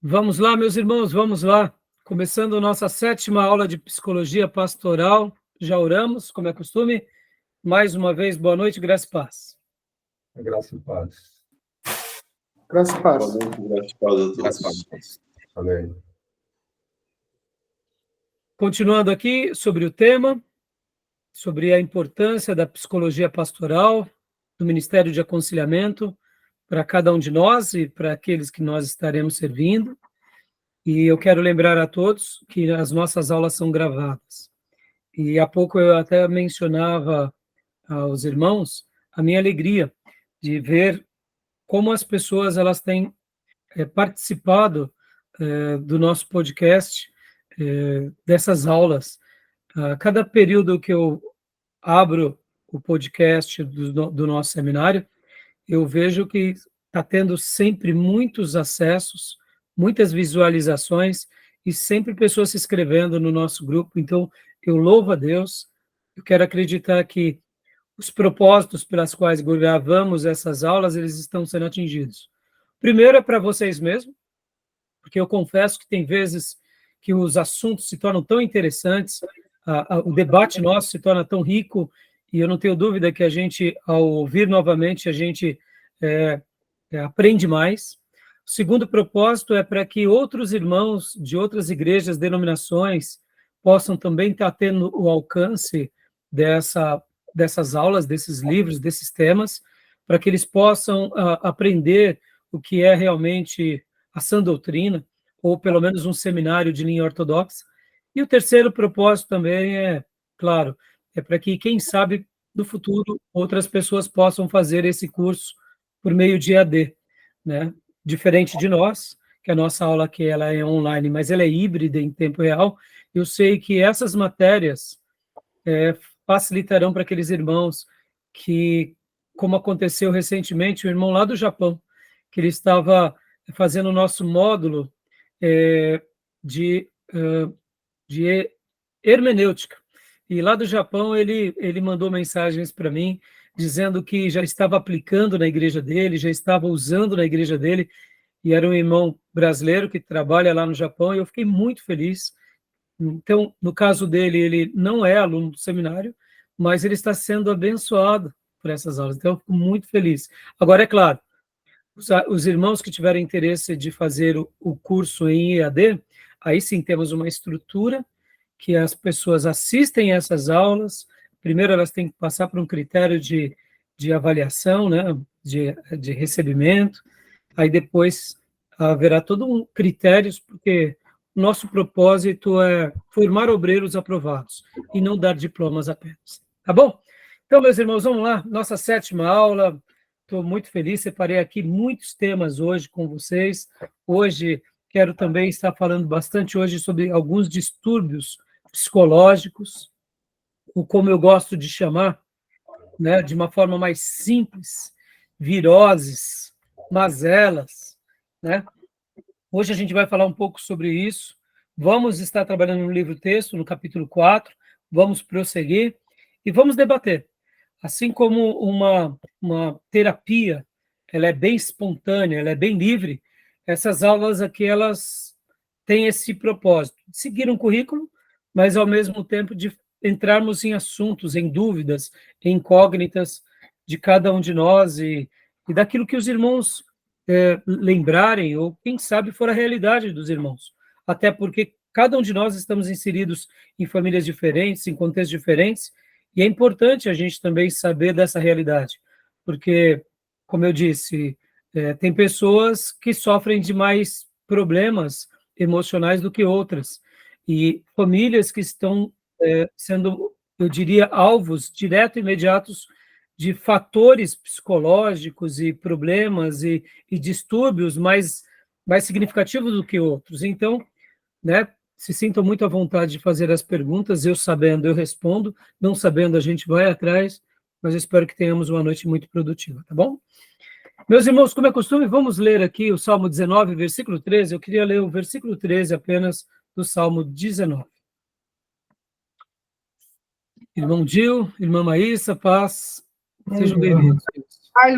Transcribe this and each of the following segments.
Vamos lá, meus irmãos, vamos lá. Começando a nossa 7ª aula de Psicologia Pastoral. Já oramos, como é costume. Mais uma vez, boa noite, graça e paz. Graça e paz. Graça e paz. Boa noite, graça e paz a Graça e todos. paz. Amém. Continuando aqui sobre o tema, sobre a importância da psicologia pastoral, do Ministério de Aconselhamento, para cada um de nós e para aqueles que nós estaremos servindo. E eu quero lembrar a todos que as nossas aulas são gravadas. E há pouco eu até mencionava aos irmãos a minha alegria de ver como as pessoas elas têm participado do nosso podcast, dessas aulas. Cada período que eu abro o podcast do nosso seminário, eu vejo que está tendo sempre muitos acessos, muitas visualizações e sempre pessoas se inscrevendo no nosso grupo. Então, eu louvo a Deus, eu quero acreditar que os propósitos pelas quais gravamos essas aulas, eles estão sendo atingidos. Primeiro é para vocês mesmos, porque eu confesso que tem vezes que os assuntos se tornam tão interessantes, o debate nosso se torna tão rico, e eu não tenho dúvida que a gente, ao ouvir novamente, a gente aprende mais. O segundo propósito é para que outros irmãos de outras igrejas, denominações, possam também estar tendo o alcance dessas aulas, desses livros, desses temas, para que eles possam aprender o que é realmente a sã doutrina, ou pelo menos um seminário de linha ortodoxa. E o terceiro propósito também é, claro, é para que, quem sabe, no futuro, outras pessoas possam fazer esse curso por meio de EAD, né? Diferente de nós, que a nossa aula aqui ela é online, mas ela é híbrida em tempo real. Eu sei que essas matérias facilitarão para aqueles irmãos que, como aconteceu recentemente, o irmão lá do Japão, que ele estava fazendo o nosso módulo de hermenêutica. E lá do Japão ele mandou mensagens para mim, dizendo que já estava aplicando na igreja dele, já estava usando na igreja dele, e era um irmão brasileiro que trabalha lá no Japão, e eu fiquei muito feliz. Então, no caso dele, ele não é aluno do seminário, mas ele está sendo abençoado por essas aulas, então eu fico muito feliz. Agora, é claro, os irmãos que tiverem interesse de fazer o curso em EAD, aí sim temos uma estrutura que as pessoas assistem essas aulas. Primeiro elas têm que passar por um critério de avaliação, né, de recebimento, aí depois haverá todo um critérios, porque nosso propósito é formar obreiros aprovados e não dar diplomas apenas. Tá bom? Então, meus irmãos, vamos lá, nossa 7ª aula. Estou muito feliz, separei aqui muitos temas hoje com vocês. Hoje quero também estar falando bastante hoje sobre alguns distúrbios psicológicos, ou como eu gosto de chamar, né, de uma forma mais simples, viroses, mazelas, né? Hoje a gente vai falar um pouco sobre isso. Vamos estar trabalhando no livro-texto, no capítulo 4, vamos prosseguir e vamos debater. Assim como uma terapia, ela é bem espontânea, ela é bem livre, essas aulas aqui, elas têm esse propósito, de seguir um currículo, mas ao mesmo tempo de entrarmos em assuntos, em dúvidas, em incógnitas de cada um de nós e daquilo que os irmãos lembrarem, ou quem sabe for a realidade dos irmãos. Até porque cada um de nós estamos inseridos em famílias diferentes, em contextos diferentes, e é importante a gente também saber dessa realidade, porque, como eu disse, tem pessoas que sofrem de mais problemas emocionais do que outras, e famílias que estão sendo, eu diria, alvos direto e imediatos de fatores psicológicos e problemas e distúrbios mais significativos do que outros. Então, né, se sintam muito à vontade de fazer as perguntas, eu sabendo, eu respondo, não sabendo, a gente vai atrás, mas eu espero que tenhamos uma noite muito produtiva, tá bom? Meus irmãos, como é costume, vamos ler aqui o Salmo 19, versículo 13. Eu queria ler o versículo 13 apenas do Salmo 19. Irmão Gil, irmã Maísa, paz, sejam bem-vindos.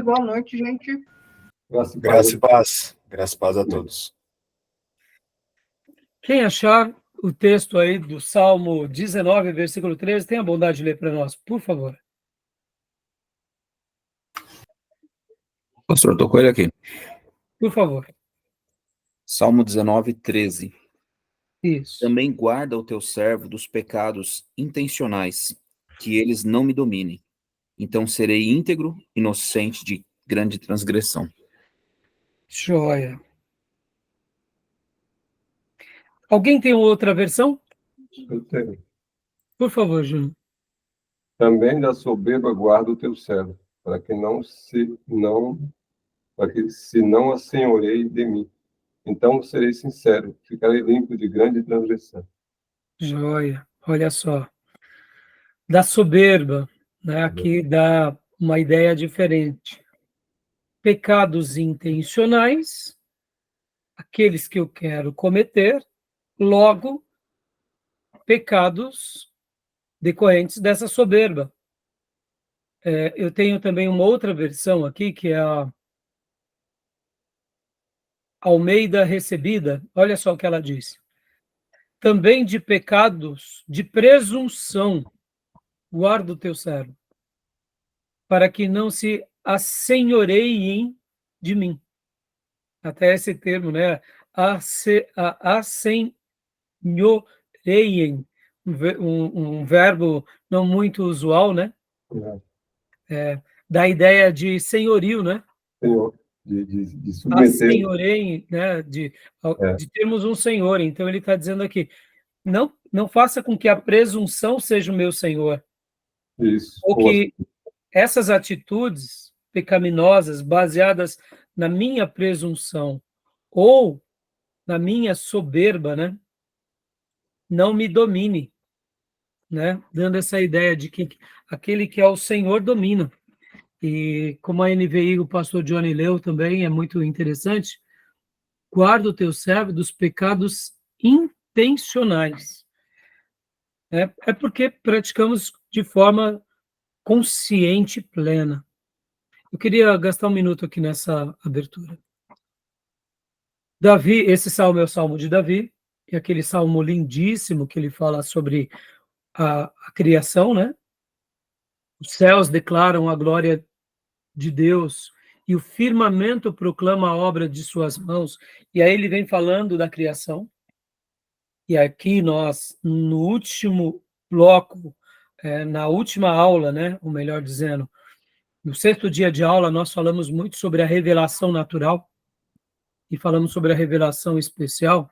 Boa noite, gente. Graça e Graça paz. e paz. Graça e paz a todos. Quem achar o texto aí do Salmo 19, versículo 13, tenha a bondade de ler para nós, por favor. Pastor, estou com ele aqui. Por favor. Salmo 19, 13. Isso. Também guarda o teu servo dos pecados intencionais, que eles não me dominem. Então serei íntegro, inocente de grande transgressão. Joia. Alguém tem outra versão? Eu tenho. Por favor, Júnior. Também da soberba guarda o teu servo, para que se não assenhoreie de mim. Então serei sincero, ficarei limpo de grande transgressão. Joia. Olha só. Da soberba, né? Aqui dá uma ideia diferente. Pecados intencionais, aqueles que eu quero cometer, logo, pecados decorrentes dessa soberba. Eu tenho também uma outra versão aqui, que é a Almeida Recebida. Olha só o que ela diz. Também de pecados de presunção, guarda o teu servo, para que não se assenhoreiem de mim. Até esse termo, né? Assenhoreiem, um verbo não muito usual, né? Da ideia de senhorio, né? Senhor, de submeter. Assenhoreiem, né? De termos um senhor. Então ele está dizendo aqui, não faça com que a presunção seja o meu senhor. Isso. Ou que essas atitudes pecaminosas, baseadas na minha presunção ou na minha soberba, né, não me domine, né, dando essa ideia de que aquele que é o Senhor domina. E como a NVI, o pastor Johnny leu também, é muito interessante, guarda o teu servo dos pecados intencionais. É porque praticamos de forma consciente e plena. Eu queria gastar um minuto aqui nessa abertura. Davi, esse salmo é o salmo de Davi, é aquele salmo lindíssimo que ele fala sobre a criação, né? Os céus declaram a glória de Deus e o firmamento proclama a obra de suas mãos. E aí ele vem falando da criação. E aqui nós, no último bloco, na última aula, né? Ou melhor dizendo, no sexto dia de aula, nós falamos muito sobre a revelação natural e falamos sobre a revelação especial.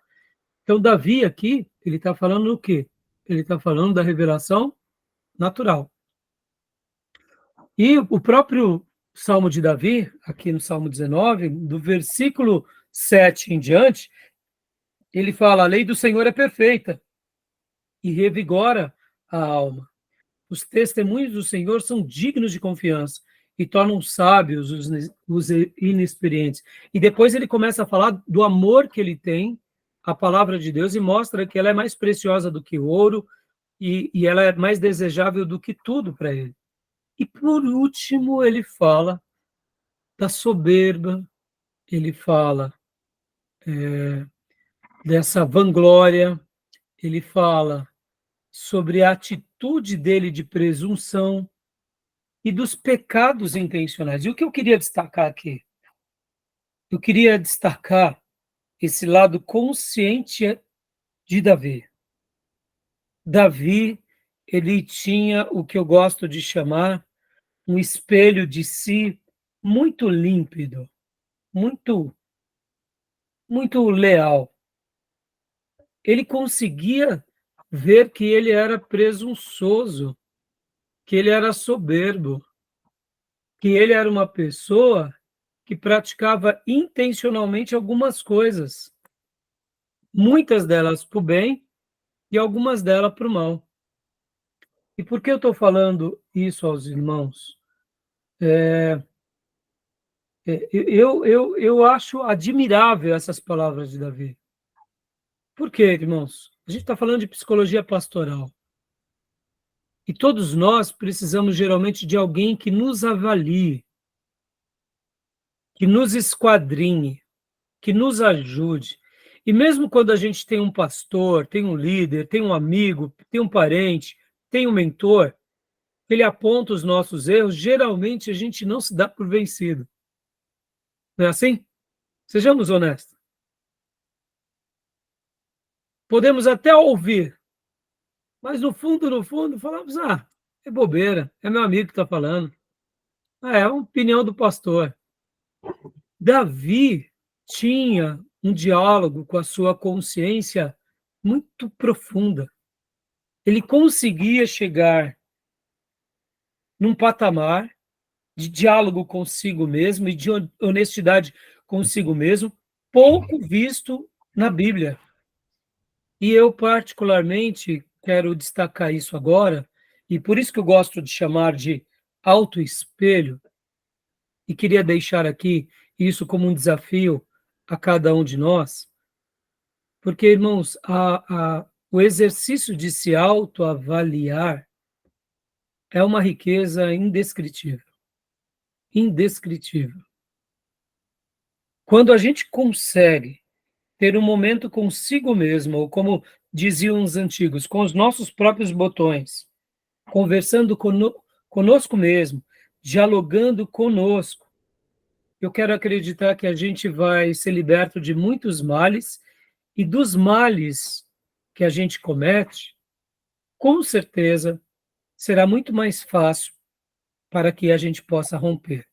Então, Davi aqui, ele está falando do quê? Ele está falando da revelação natural. E o próprio Salmo de Davi, aqui no Salmo 19, do versículo 7 em diante, ele fala, a lei do Senhor é perfeita e revigora a alma. Os testemunhos do Senhor são dignos de confiança e tornam sábios os inexperientes. E depois ele começa a falar do amor que ele tem à palavra de Deus e mostra que ela é mais preciosa do que o ouro e ela é mais desejável do que tudo para ele. E por último ele fala da soberba, ele fala dessa vanglória, ele fala sobre a atitude dele de presunção e dos pecados intencionais. E o que eu queria destacar aqui? Eu queria destacar esse lado consciente de Davi. Davi, ele tinha o que eu gosto de chamar um espelho de si muito límpido, muito leal. Ele conseguia ver que ele era presunçoso, que ele era soberbo, que ele era uma pessoa que praticava intencionalmente algumas coisas, muitas delas para o bem e algumas delas para o mal. E por que eu estou falando isso aos irmãos? Eu acho admirável essas palavras de Davi. Por quê, irmãos? A gente está falando de psicologia pastoral. E todos nós precisamos, geralmente, de alguém que nos avalie, que nos esquadrinhe, que nos ajude. E mesmo quando a gente tem um pastor, tem um líder, tem um amigo, tem um parente, tem um mentor, ele aponta os nossos erros, geralmente a gente não se dá por vencido. Não é assim? Sejamos honestos. Podemos até ouvir, mas no fundo, falamos, é bobeira, é meu amigo que está falando. É a opinião do pastor. Davi tinha um diálogo com a sua consciência muito profunda. Ele conseguia chegar num patamar de diálogo consigo mesmo e de honestidade consigo mesmo, pouco visto na Bíblia. E eu, particularmente, quero destacar isso agora, e por isso que eu gosto de chamar de autoespelho, e queria deixar aqui isso como um desafio a cada um de nós, porque, irmãos, o exercício de se autoavaliar é uma riqueza indescritível. Indescritível. Quando a gente consegue ter um momento consigo mesmo, ou como diziam os antigos, com os nossos próprios botões, conversando conosco mesmo, dialogando conosco, eu quero acreditar que a gente vai ser liberto de muitos males, e dos males que a gente comete, com certeza, será muito mais fácil para que a gente possa romper.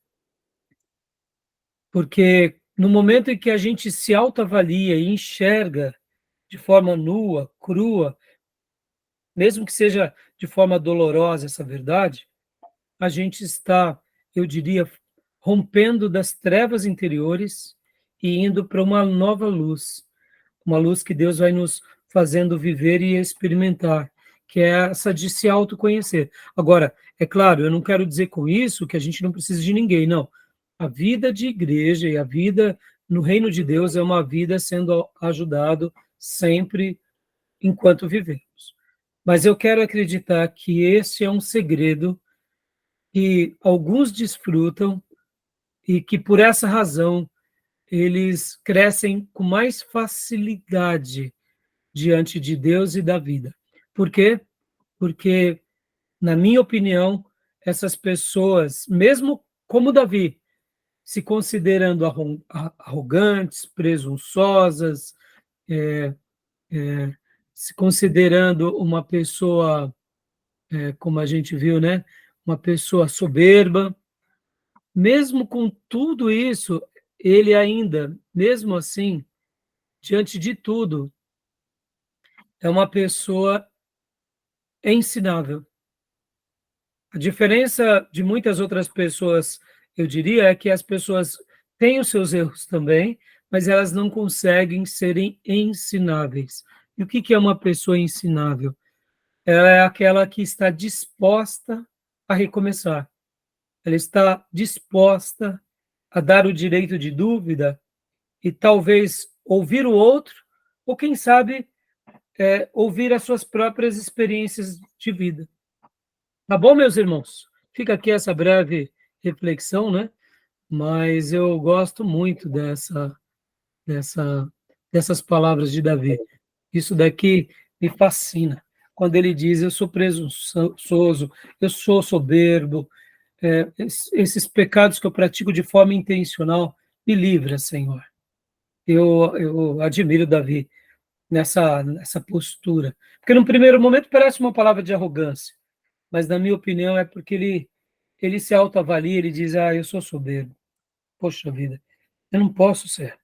Porque no momento em que a gente se autoavalia e enxerga de forma nua, crua, mesmo que seja de forma dolorosa essa verdade, a gente está, eu diria, rompendo das trevas interiores e indo para uma nova luz, uma luz que Deus vai nos fazendo viver e experimentar, que é essa de se autoconhecer. Agora, é claro, eu não quero dizer com isso que a gente não precisa de ninguém, não. A vida de igreja e a vida no reino de Deus é uma vida sendo ajudado sempre enquanto vivemos. Mas eu quero acreditar que esse é um segredo que alguns desfrutam e que, por essa razão, eles crescem com mais facilidade diante de Deus e da vida. Por quê? Porque, na minha opinião, essas pessoas, mesmo como Davi, se considerando arrogantes, presunçosas, se considerando uma pessoa, como a gente viu, né? Uma pessoa soberba, mesmo com tudo isso, ele ainda, mesmo assim, diante de tudo, é uma pessoa ensinável. A diferença de muitas outras pessoas, eu diria, é que as pessoas têm os seus erros também, mas elas não conseguem serem ensináveis. E o que é uma pessoa ensinável? Ela é aquela que está disposta a recomeçar. Ela está disposta a dar o direito de dúvida e talvez ouvir o outro, ou quem sabe, ouvir as suas próprias experiências de vida. Tá bom, meus irmãos? Fica aqui essa breve reflexão, né? Mas eu gosto muito dessas palavras de Davi. Isso daqui me fascina. Quando ele diz, eu sou presunçoso, eu sou soberbo, esses pecados que eu pratico de forma intencional, me livra, Senhor. Eu admiro Davi nessa postura. Porque, num primeiro momento, parece uma palavra de arrogância, mas, na minha opinião, é porque ele se autoavalia, ele diz, eu sou soberbo. Poxa vida, eu não posso ser.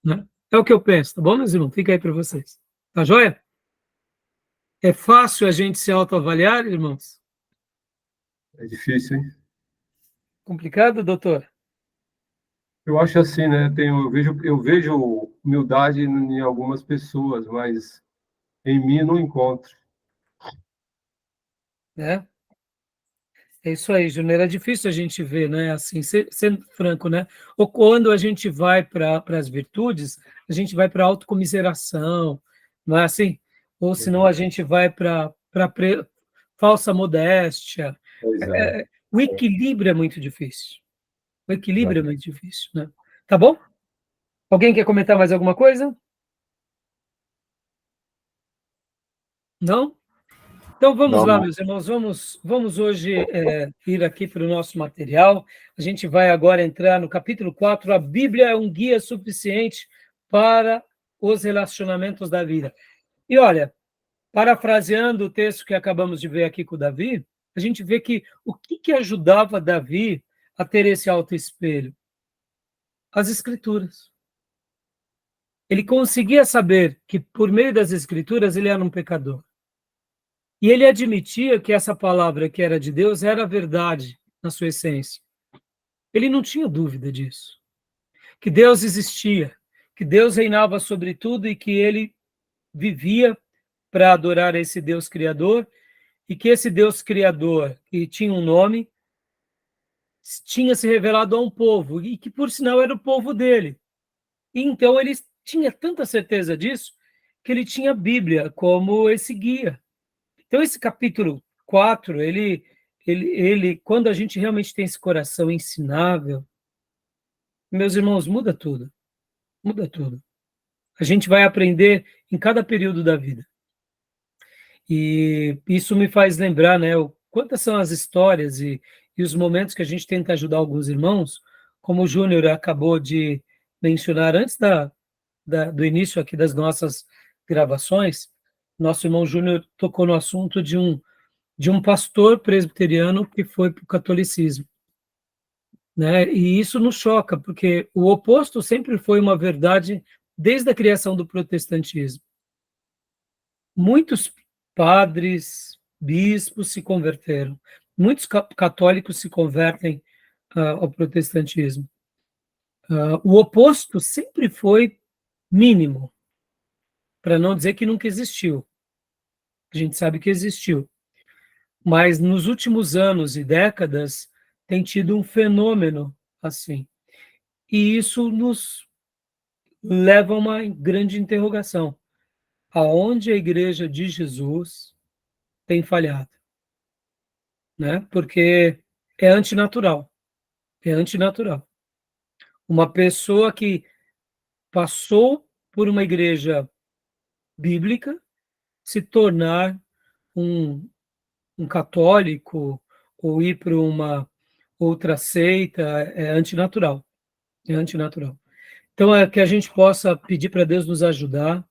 Né? É o que eu penso, tá bom, meus irmãos? Fica aí para vocês. Tá joia? É fácil a gente se autoavaliar, irmãos? É difícil, hein? Complicado, doutor? Eu acho assim, né? Eu vejo humildade em algumas pessoas, mas em mim eu não encontro. Né? É isso aí, Júnior. É difícil a gente ver, né? Assim, sendo franco, né? Ou quando a gente vai para as virtudes, a gente vai para a autocomiseração, não é assim? Ou senão a gente vai para falsa modéstia. Pois é. O equilíbrio é muito difícil. O equilíbrio é muito difícil, né? Tá bom? Alguém quer comentar mais alguma coisa? Não? Então vamos Não, lá, não. meus irmãos, vamos hoje ir aqui para o nosso material. A gente vai agora entrar no capítulo 4. A Bíblia é um guia suficiente para os relacionamentos da vida. E olha, parafraseando o texto que acabamos de ver aqui com o Davi, a gente vê que o que ajudava Davi a ter esse autoespelho? As Escrituras. Ele conseguia saber que, por meio das Escrituras, ele era um pecador. E ele admitia que essa palavra que era de Deus era a verdade na sua essência. Ele não tinha dúvida disso. Que Deus existia, que Deus reinava sobre tudo e que ele vivia para adorar esse Deus criador e que esse Deus criador, que tinha um nome, tinha se revelado a um povo e que, por sinal, era o povo dele. E então ele tinha tanta certeza disso que ele tinha a Bíblia como esse guia. Então, esse capítulo 4, quando a gente realmente tem esse coração ensinável, meus irmãos, muda tudo. Muda tudo. A gente vai aprender em cada período da vida. E isso me faz lembrar, né, quantas são as histórias e os momentos que a gente tenta ajudar alguns irmãos, como o Júnior acabou de mencionar antes do início aqui das nossas gravações. Nosso irmão Júnior tocou no assunto de um pastor presbiteriano que foi para o catolicismo, né? E isso nos choca, porque o oposto sempre foi uma verdade desde a criação do protestantismo. Muitos padres, bispos se converteram, muitos católicos se convertem ao protestantismo. O oposto sempre foi mínimo, para não dizer que nunca existiu. A gente sabe que existiu. Mas nos últimos anos e décadas tem tido um fenômeno assim. E isso nos leva a uma grande interrogação. Aonde a Igreja de Jesus tem falhado? Né? Porque é antinatural. É antinatural. Uma pessoa que passou por uma igreja bíblica se tornar um católico ou ir para uma outra seita é antinatural. É antinatural. Então, é que a gente possa pedir para Deus nos ajudar,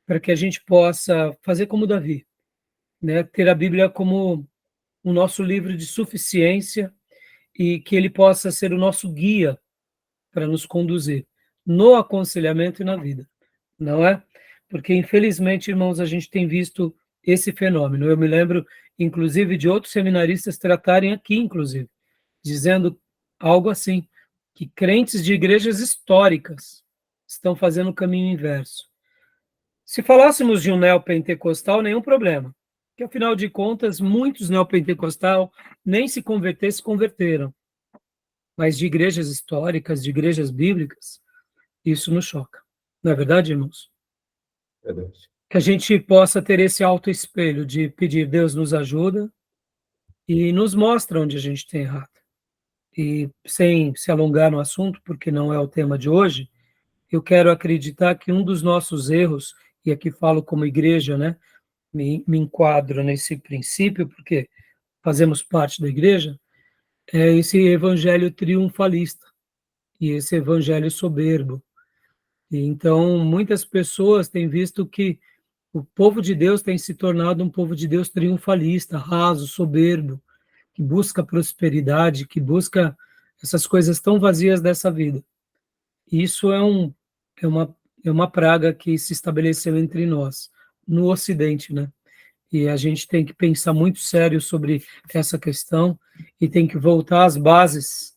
para que a gente possa fazer como Davi, né? Ter a Bíblia como o nosso livro de suficiência e que ele possa ser o nosso guia para nos conduzir no aconselhamento e na vida, não é? Porque, infelizmente, irmãos, a gente tem visto esse fenômeno. Eu me lembro, inclusive, de outros seminaristas tratarem aqui, inclusive, dizendo algo assim, que crentes de igrejas históricas estão fazendo o caminho inverso. Se falássemos de um neopentecostal, nenhum problema, porque, afinal de contas, muitos neopentecostal nem se converteram. Mas de igrejas históricas, de igrejas bíblicas, isso nos choca. Não é verdade, irmãos? Verdade. Que a gente possa ter esse autoespelho de pedir, Deus nos ajuda e nos mostra onde a gente tem errado. E sem se alongar no assunto, porque não é o tema de hoje, eu quero acreditar que um dos nossos erros, e aqui falo como igreja, né, me enquadro nesse princípio, porque fazemos parte da igreja, é esse evangelho triunfalista e esse evangelho soberbo. E então, muitas pessoas têm visto que o povo de Deus tem se tornado um povo de Deus triunfalista, raso, soberbo, que busca prosperidade, que busca essas coisas tão vazias dessa vida. Isso é uma praga que se estabeleceu entre nós, no Ocidente, né? E a gente tem que pensar muito sério sobre essa questão e tem que voltar às bases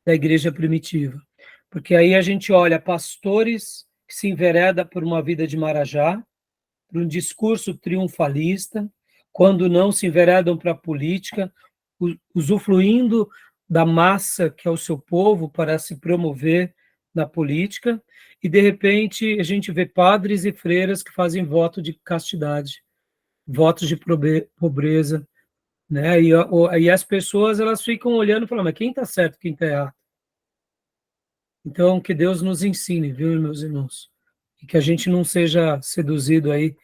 da igreja primitiva. Porque aí a gente olha pastores que se enveredam por uma vida de marajá, por um discurso triunfalista, quando não se enveredam para a política, usufruindo da massa que é o seu povo para se promover na política, e de repente a gente vê padres e freiras que fazem voto de castidade, votos de pobreza, né? E as pessoas elas ficam olhando e falando, mas quem está certo, quem está errado? Então, que Deus nos ensine, viu, meus irmãos? E que a gente não seja seduzido aí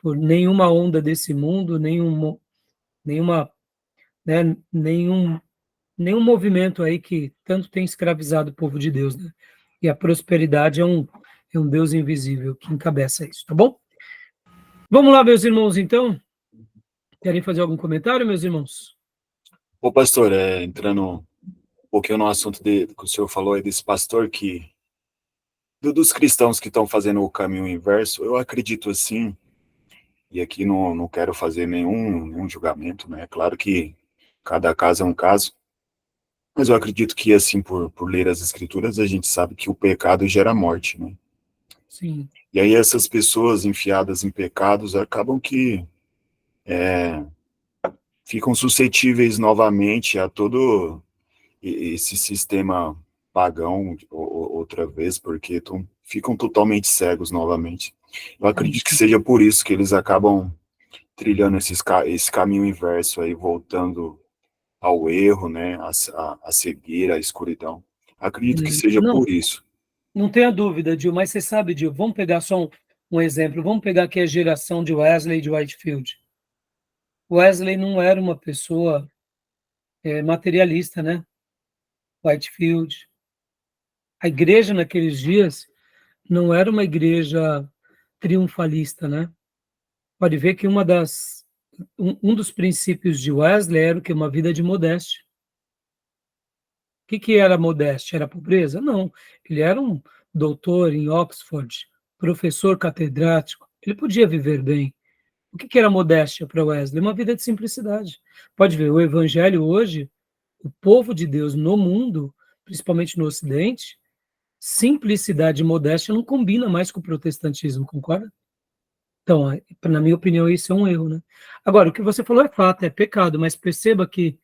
por nenhuma onda desse mundo, nenhuma, né, nenhum movimento aí que tanto tem escravizado o povo de Deus, né? E a prosperidade é um Deus invisível que encabeça isso, tá bom? Vamos lá, meus irmãos, então. Querem fazer algum comentário, meus irmãos? Ô, pastor, entrando um pouquinho no assunto que o senhor falou aí desse pastor dos cristãos que estão fazendo o caminho inverso, eu acredito assim, e aqui não quero fazer nenhum julgamento, né? Claro que cada caso é um caso, mas eu acredito que, assim, por ler as escrituras, a gente sabe que o pecado gera morte, né? Sim. E aí essas pessoas enfiadas em pecados acabam que ficam suscetíveis novamente a todo esse sistema pagão outra vez, porque ficam totalmente cegos novamente. Eu acredito que seja por isso que eles acabam trilhando esse caminho inverso aí, voltando ao erro, né, a seguir a escuridão. Acredito que seja Não, por isso. não tenha dúvida, Gil, mas você sabe, Gil, vamos pegar só um exemplo, vamos pegar aqui a geração de Wesley e de Whitefield. Wesley não era uma pessoa materialista, né? Whitefield. A igreja naqueles dias não era uma igreja triunfalista, né? Pode ver que um dos princípios de Wesley era o que? Uma vida de modéstia. O que era modéstia? Era pobreza? Não. Ele era um doutor em Oxford, professor catedrático. Ele podia viver bem. O que era modéstia para Wesley? Uma vida de simplicidade. Pode ver, o evangelho hoje, o povo de Deus no mundo, principalmente no Ocidente, simplicidade e modéstia não combina mais com o protestantismo, concorda? Então, na minha opinião, isso é um erro, né? Agora, o que você falou é fato, é pecado, mas perceba que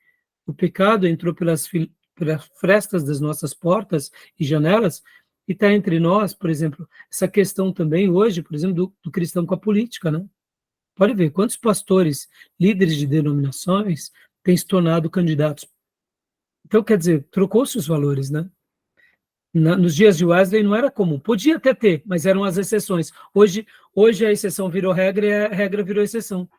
o pecado entrou pelas frestas das nossas portas e janelas e está entre nós, por exemplo, essa questão também hoje, por exemplo, do cristão com a política, né? Pode ver quantos pastores, líderes de denominações, têm se tornado candidatos. Então, quer dizer, trocou-se os valores, né? Nos dias de Wesley não era comum. Podia até ter, mas eram as exceções. Hoje a exceção virou regra e a regra virou exceção.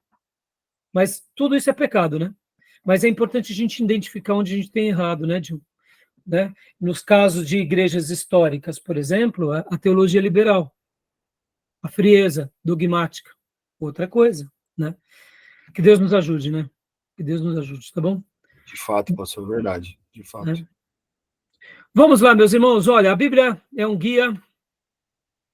Mas tudo isso é pecado, né? Mas é importante a gente identificar onde a gente tem errado, né, Gil? Né? Nos casos de igrejas históricas, por exemplo, a teologia liberal, a frieza dogmática, outra coisa, né? Que Deus nos ajude, né? Que Deus nos ajude, tá bom? De fato, pastor, verdade, de fato. Né? Vamos lá, meus irmãos. Olha, a Bíblia é um guia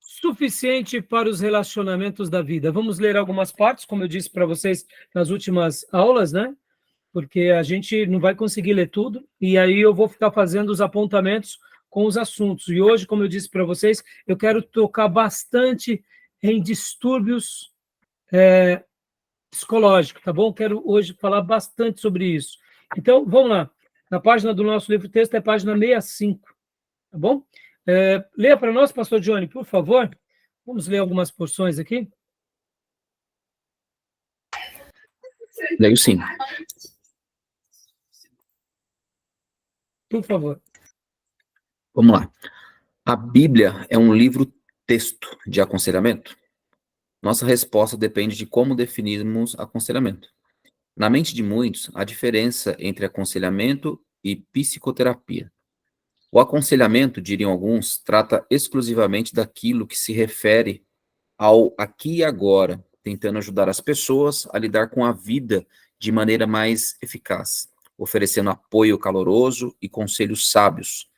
suficiente para os relacionamentos da vida. Vamos ler algumas partes, como eu disse para vocês nas últimas aulas, né? Porque a gente não vai conseguir ler tudo, e aí eu vou ficar fazendo os apontamentos com os assuntos. E hoje, como eu disse para vocês, eu quero tocar bastante em distúrbios psicológicos, tá bom? Quero hoje falar bastante sobre isso. Então, vamos lá. Na página do nosso livro-texto é a página 65, tá bom? Leia para nós, pastor Johnny, por favor. Vamos ler algumas porções aqui. Leio sim. Por favor. Vamos lá. A Bíblia é um livro-texto de aconselhamento? Nossa resposta depende de como definirmos aconselhamento. Na mente de muitos, há diferença entre aconselhamento e psicoterapia. O aconselhamento, diriam alguns, trata exclusivamente daquilo que se refere ao aqui e agora, tentando ajudar as pessoas a lidar com a vida de maneira mais eficaz, oferecendo apoio caloroso e conselhos sábios.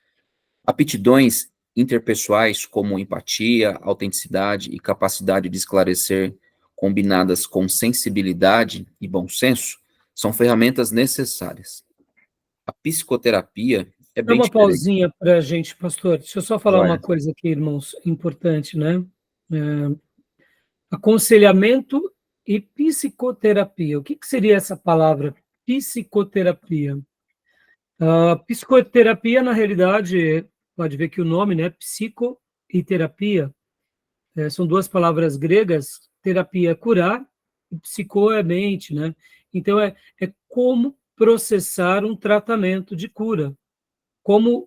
Aptidões interpessoais como empatia, autenticidade e capacidade de esclarecer, combinadas com sensibilidade e bom senso, são ferramentas necessárias. A psicoterapia é Dá bem uma diferente. pausinha para a gente, pastor. Deixa eu só falar Vai. uma coisa aqui, irmãos, importante, né? Aconselhamento e psicoterapia. O que seria essa palavra, psicoterapia? Psicoterapia, na realidade, pode ver que o nome, né? Psico e terapia, são duas palavras gregas. Terapia é curar, e psico é mente, né? Então, é como processar um tratamento de cura, como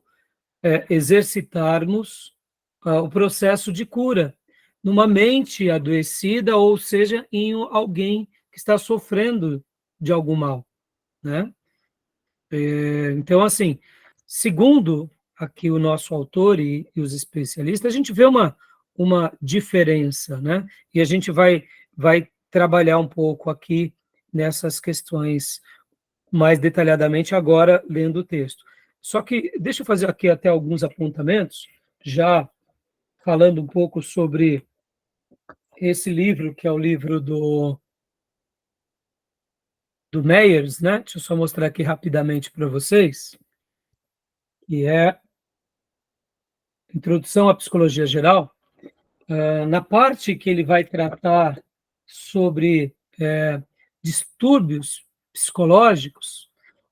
exercitarmos o processo de cura. numa mente adoecida, ou seja, em alguém que está sofrendo de algum mal, né? Então, assim, segundo aqui o nosso autor e os especialistas, a gente vê uma diferença, né? E a gente vai trabalhar um pouco aqui nessas questões mais detalhadamente agora, lendo o texto. Só que deixa eu fazer aqui até alguns apontamentos, já falando um pouco sobre esse livro, que é o livro do Myers, né? Deixa eu só mostrar aqui rapidamente para vocês, que é Introdução à Psicologia Geral. Na parte que ele vai tratar sobre distúrbios psicológicos,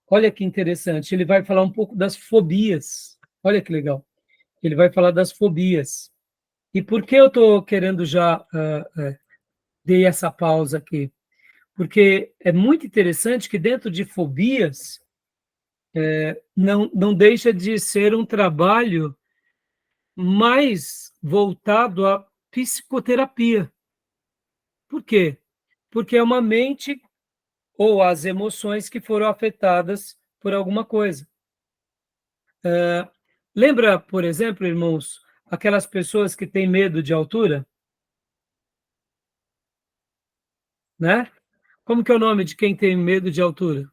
olha que interessante, ele vai falar um pouco das fobias. Olha que legal. Ele vai falar das fobias. E por que eu estou querendo já dei essa pausa aqui? Porque é muito interessante que dentro de fobias não deixa de ser um trabalho mais voltado à psicoterapia. Por quê? Porque é uma mente ou as emoções que foram afetadas por alguma coisa. Lembra, por exemplo, irmãos, aquelas pessoas que têm medo de altura? Né? Como que é o nome de quem tem medo de altura?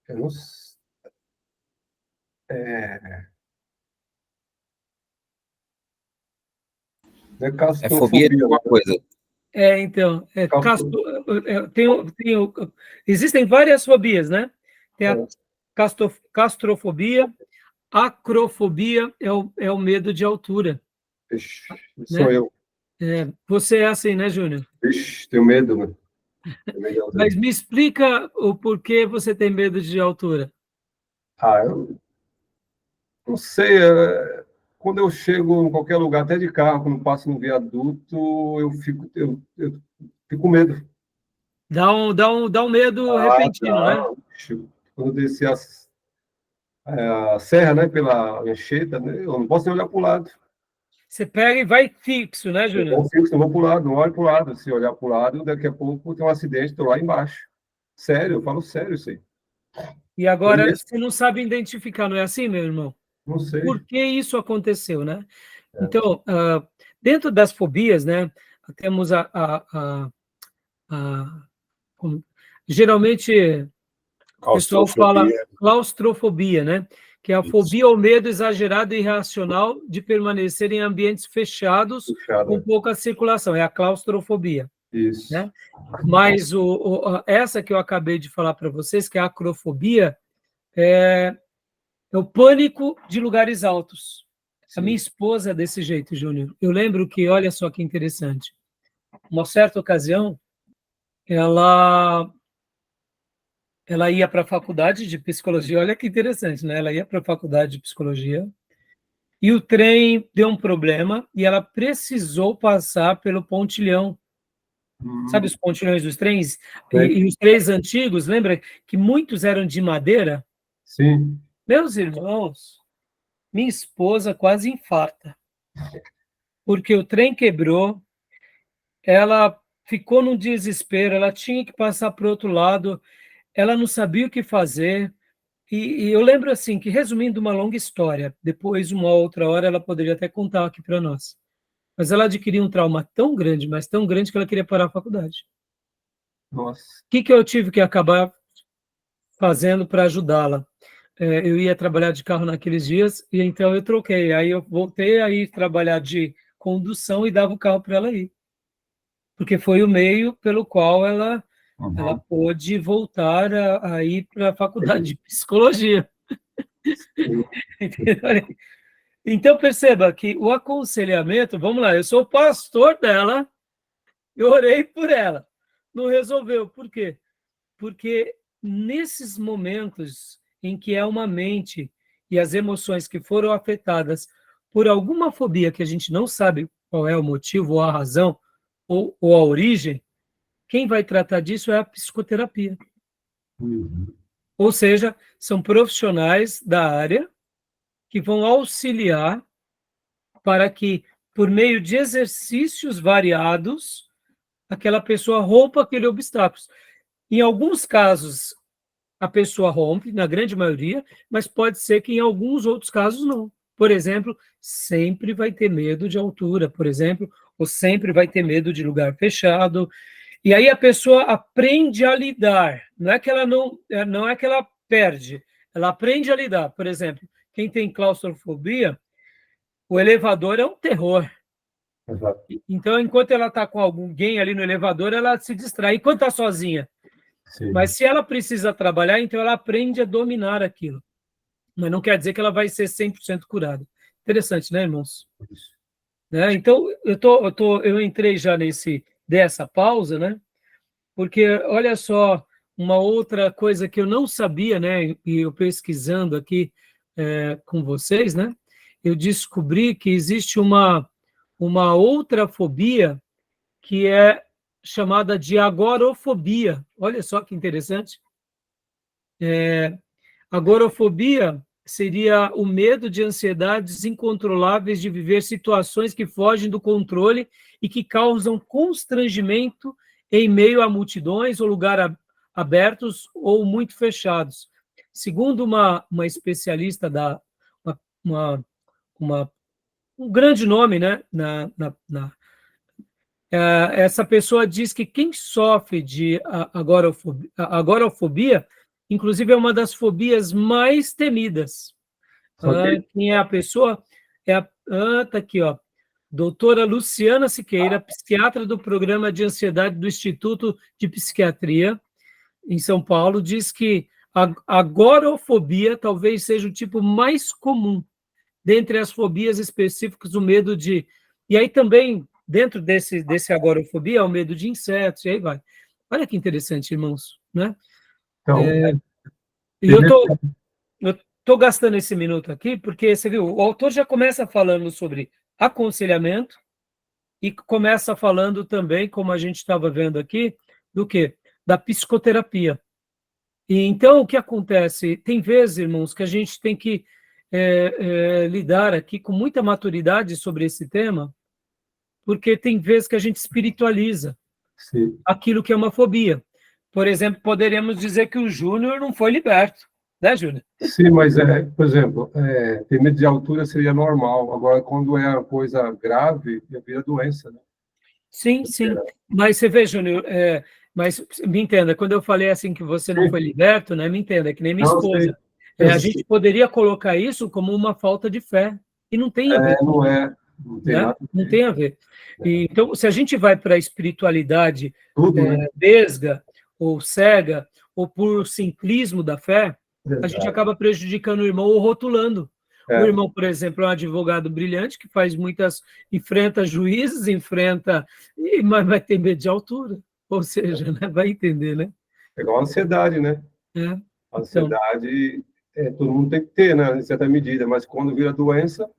Eu não s- é, não é É fobia de claustrofobia, alguma né? coisa. Então, Claustro- existem várias fobias, né? Tem a é, castrofobia, acrofobia é o medo de altura, ixi, sou né? eu. Você é assim, né, Júnior? Ixi, tenho medo, né? Tenho medo de altura. Mas me explica o porquê você tem medo de altura. Eu não sei. Quando eu chego em qualquer lugar, até de carro, quando passo no viaduto, eu fico com medo. Dá um medo repentino, né? Ixi, quando eu desci a serra, né, pela Anchieta, né, eu não posso nem olhar para o lado. Você pega e vai fixo, né, Eu Júnior? vou fixo, não vou para o lado, não olho para o lado. Se olhar para o lado, daqui a pouco tem um acidente, estou lá embaixo. Sério, eu falo sério isso aí. E agora, você não sabe identificar, não é assim, meu irmão? Não sei. Por que isso aconteceu, né? Então, dentro das fobias, né, temos a- como- geralmente o pessoal fala Claustrofobia. claustrofobia, né? Que é a Isso. fobia ou medo exagerado e irracional de permanecer em ambientes fechados Puxado, com né? pouca circulação, é a claustrofobia, Isso. né? Mas essa que eu acabei de falar para vocês, que é a acrofobia, é o pânico de lugares altos. A minha Sim. esposa é desse jeito, Júnior. Eu lembro que, olha só que interessante, uma certa ocasião, ela ia para a faculdade de psicologia, olha que interessante, né? Ela ia para a faculdade de psicologia e o trem deu um problema e ela precisou passar pelo pontilhão. Sabe os pontilhões dos trens? Bem, E os trens antigos, lembra que muitos eram de madeira? sim. Meus irmãos, minha esposa quase infarta, porque o trem quebrou, ela ficou num desespero, ela tinha que passar para o outro lado, ela não sabia o que fazer. E eu lembro assim que, resumindo uma longa história, depois, uma outra hora, ela poderia até contar aqui para nós. Mas ela adquiriu um trauma tão grande, mas tão grande, que ela queria parar a faculdade. Nossa. O que eu tive que acabar fazendo para ajudá-la? Eu ia trabalhar de carro naqueles dias, e então eu troquei. Aí eu voltei a ir trabalhar de condução e dava o carro para ela ir. Porque foi o meio pelo qual ela Uhum. pôde voltar a ir para a faculdade de psicologia. Entendeu? Então, perceba que o aconselhamento, vamos lá, eu sou o pastor dela, eu orei por ela, não resolveu. Por quê? Porque nesses momentos em que é uma mente e as emoções que foram afetadas por alguma fobia que a gente não sabe qual é o motivo ou a razão ou a origem, quem vai tratar disso é a psicoterapia. Uhum. Ou seja, são profissionais da área que vão auxiliar para que por meio de exercícios variados, aquela pessoa rompa aquele obstáculo. Em alguns casos, a pessoa rompe, na grande maioria, mas pode ser que em alguns outros casos não. Por exemplo, sempre vai ter medo de altura, por exemplo, ou sempre vai ter medo de lugar fechado. E aí a pessoa aprende a lidar. Não é que ela não é que ela perde, ela aprende a lidar. Por exemplo, quem tem claustrofobia, o elevador é um terror. Exato. Então, enquanto ela está com alguém ali no elevador, ela se distrai. Enquanto está sozinha. Sim. Mas se ela precisa trabalhar, então ela aprende a dominar aquilo. Mas não quer dizer que ela vai ser 100% curada. Interessante, né, irmãos? Né? Então, eu entrei já dessa pausa, né? Porque, olha só, uma outra coisa que eu não sabia, né? E eu pesquisando aqui com vocês, né? Eu descobri que existe uma outra fobia que é chamada de agorafobia. Olha só que interessante. Agorafobia seria o medo de ansiedades incontroláveis de viver situações que fogem do controle e que causam constrangimento em meio a multidões ou lugares abertos ou muito fechados. Segundo uma especialista um grande nome, né, essa pessoa diz que quem sofre de agorafobia, inclusive, é uma das fobias mais temidas. Quem é a pessoa? Tá aqui, ó. Doutora Luciana Siqueira, psiquiatra do programa de ansiedade do Instituto de Psiquiatria, em São Paulo, diz que a agorafobia talvez seja o tipo mais comum dentre as fobias específicas, o medo de... E aí também, dentro desse agorafobia, é o medo de insetos, e aí vai. Olha que interessante, irmãos, né? Então, E eu estou gastando esse minuto aqui, porque, você viu, o autor já começa falando sobre aconselhamento e começa falando também, como a gente estava vendo aqui, do quê? Da psicoterapia. E então, o que acontece? Tem vezes, irmãos, que a gente tem que lidar aqui com muita maturidade sobre esse tema, porque tem vezes que a gente espiritualiza sim. aquilo que é uma fobia. Por exemplo, poderíamos dizer que o Júnior não foi liberto, né, Júnior? Sim, mas, por exemplo, ter medo de altura seria normal. Agora, quando é uma coisa grave, vira doença, né? Sim. Mas você vê, Júnior, mas me entenda, quando eu falei assim que você não foi liberto, né, me entenda, é que nem minha esposa. A gente poderia colocar isso como uma falta de fé, e não tem a ver. Não é. Não tem nada a ver. Não tem a ver. Então, se a gente vai para a espiritualidade Tudo, né? vesga, ou cega, ou por simplismo da fé, Exato. a gente acaba prejudicando o irmão ou rotulando. O irmão, por exemplo, é um advogado brilhante que faz enfrenta juízes, mas vai ter medo de altura. Ou seja, né, vai entender, né? É igual a ansiedade, né? A ansiedade, todo mundo tem que ter, né? Em certa medida, mas quando vira doença...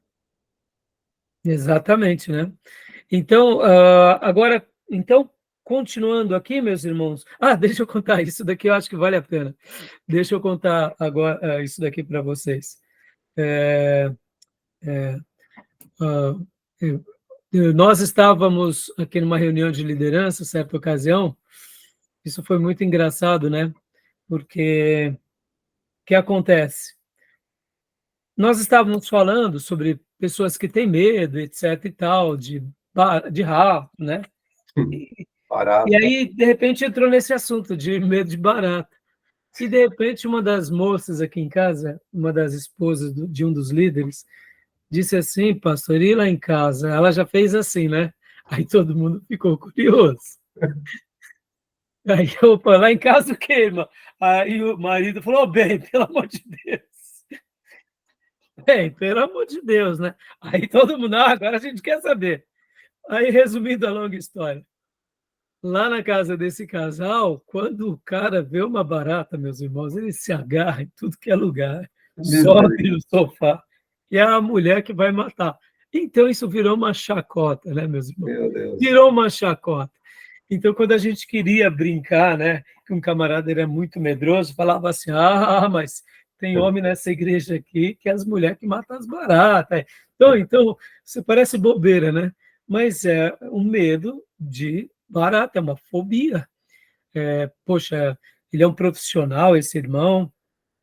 Exatamente, né? Então, agora, continuando aqui, meus irmãos. Deixa eu contar isso daqui, eu acho que vale a pena. Deixa eu contar agora isso daqui para vocês. Nós estávamos aqui numa reunião de liderança, certa ocasião. Isso foi muito engraçado, né? Porque o que acontece? Nós estávamos falando sobre pessoas que têm medo, etc. e tal, de rato, né? Barato. E aí, de repente, entrou nesse assunto de medo de barata. E, de repente, uma das moças aqui em casa, uma das esposas de um dos líderes, disse assim: pastor, e lá em casa? Ela já fez assim, né? Aí todo mundo ficou curioso. Aí, opa, lá em casa o quê, irmã? Aí o marido falou: bem, pelo amor de Deus. Bem, pelo amor de Deus, né? Aí todo mundo, agora a gente quer saber. Aí, resumindo a longa história, lá na casa desse casal, quando o cara vê uma barata, meus irmãos, ele se agarra em tudo que é lugar, sobe no sofá, e é a mulher que vai matar. Então, isso virou uma chacota, né, meus irmãos? Meu Deus. Virou uma chacota. Então, quando a gente queria brincar, né, que um camarada era muito medroso, falava assim: mas tem homem nessa igreja aqui que é as mulheres que matam as baratas. Então, você parece bobeira, né? Mas é um medo de barata, é uma fobia. Poxa, ele é um profissional, esse irmão,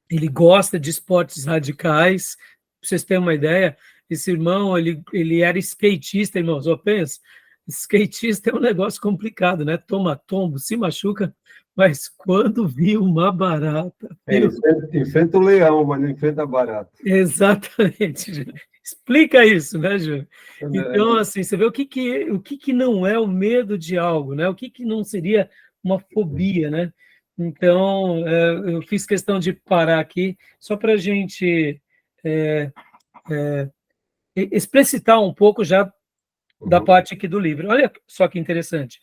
ele gosta de esportes radicais. Para vocês terem uma ideia, esse irmão, ele era skatista, irmãos, ó, pensa, skatista é um negócio complicado, né? Toma tombo, se machuca, mas quando viu uma barata, viu? Enfrenta o leão, mas não enfrenta a barata. Exatamente, Júlio. Explica isso, né, Júlio? Então, assim, você vê o que não é o medo de algo, né? O que não seria uma fobia, né? Então, eu fiz questão de parar aqui só para a gente explicitar um pouco já da parte aqui do livro. Olha só que interessante.